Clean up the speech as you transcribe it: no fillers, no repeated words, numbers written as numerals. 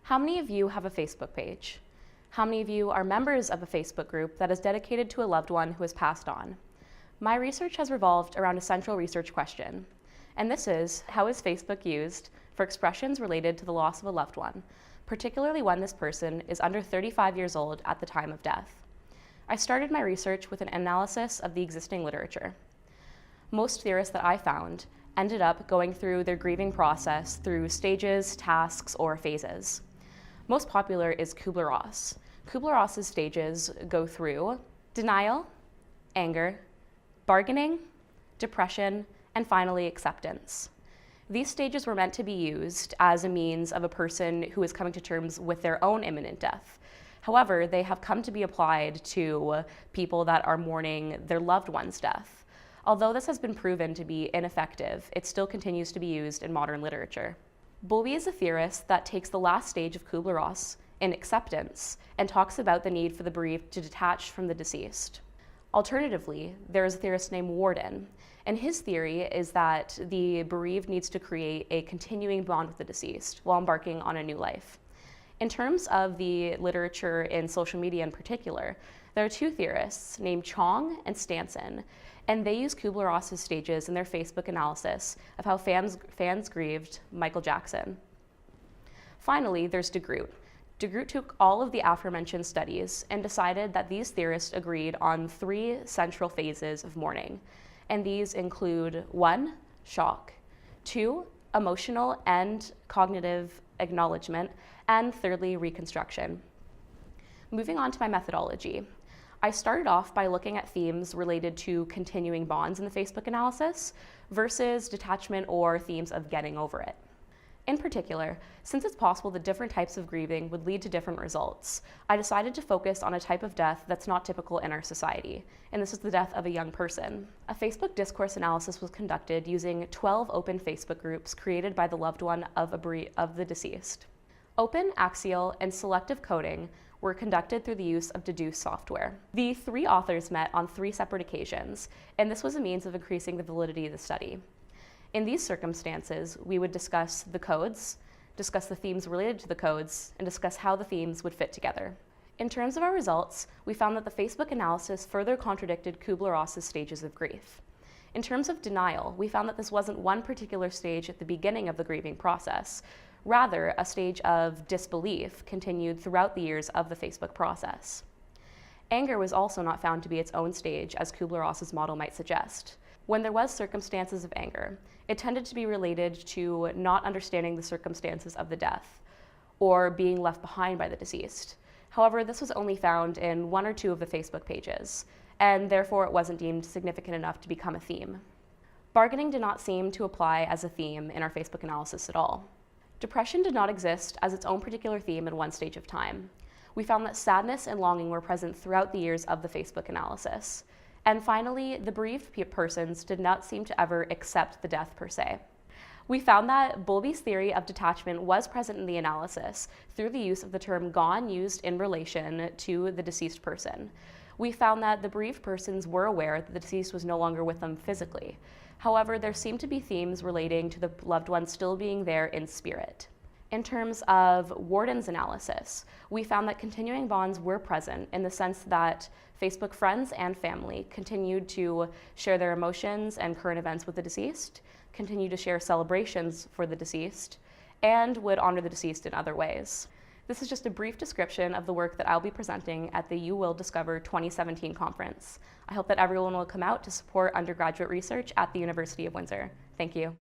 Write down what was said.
How many of you have a Facebook page? How many of you are members of a Facebook group that is dedicated to a loved one who has passed on? My research has revolved around a central research question, and this is, how is Facebook used for expressions related to the loss of a loved one, particularly when this person is under 35 years old at the time of death? I started my research with an analysis of the existing literature. Most theorists that I found ended up going through their grieving process through stages, tasks, or phases. Most popular is Kubler-Ross. Kubler-Ross's stages go through denial, anger, bargaining, depression, and finally acceptance. These stages were meant to be used as a means of a person who is coming to terms with their own imminent death. However, they have come to be applied to people that are mourning their loved one's death. Although this has been proven to be ineffective, it still continues to be used in modern literature. Bowlby is a theorist that takes the last stage of Kubler-Ross in acceptance and talks about the need for the bereaved to detach from the deceased. Alternatively, there is a theorist named Worden, and his theory is that the bereaved needs to create a continuing bond with the deceased while embarking on a new life. In terms of the literature in social media in particular, there are two theorists named Chong and Stanson, and they use Kubler-Ross's stages in their Facebook analysis of how fans grieved Michael Jackson. Finally, there's de Groot. De Groot took all of the aforementioned studies and decided that these theorists agreed on 3 central phases of mourning, and these include 1, shock, 2, emotional and cognitive acknowledgement, and thirdly, reconstruction. Moving on to my methodology. I started off by looking at themes related to continuing bonds in the Facebook analysis versus detachment or themes of getting over it. In particular, since it's possible that different types of grieving would lead to different results, I decided to focus on a type of death that's not typical in our society, and this is the death of a young person. A Facebook discourse analysis was conducted using 12 open Facebook groups created by the loved one of the deceased. Open, axial, and selective coding were conducted through the use of deduce software. The 3 authors met on 3 separate occasions, and this was a means of increasing the validity of the study. In these circumstances, we would discuss the codes, discuss the themes related to the codes, and discuss how the themes would fit together. In terms of our results, we found that the Facebook analysis further contradicted Kubler-Ross's stages of grief. In terms of denial, we found that this wasn't one particular stage at the beginning of the grieving process. Rather, a stage of disbelief continued throughout the years of the Facebook process. Anger was also not found to be its own stage, as Kubler-Ross's model might suggest. When there was circumstances of anger, it tended to be related to not understanding the circumstances of the death, or being left behind by the deceased. However, this was only found in 1 or 2 of the Facebook pages, and therefore it wasn't deemed significant enough to become a theme. Bargaining did not seem to apply as a theme in our Facebook analysis at all. Depression did not exist as its own particular theme in one stage of time. We found that sadness and longing were present throughout the years of the Facebook analysis. And finally, the bereaved persons did not seem to ever accept the death per se. We found that Bowlby's theory of detachment was present in the analysis through the use of the term gone used in relation to the deceased person. We found that the bereaved persons were aware that the deceased was no longer with them physically. However, there seemed to be themes relating to the loved one still being there in spirit. In terms of Worden's analysis, we found that continuing bonds were present in the sense that Facebook friends and family continued to share their emotions and current events with the deceased, continued to share celebrations for the deceased, and would honor the deceased in other ways. This is just a brief description of the work that I'll be presenting at the You Will Discover 2017 conference. I hope that everyone will come out to support undergraduate research at the University of Windsor. Thank you.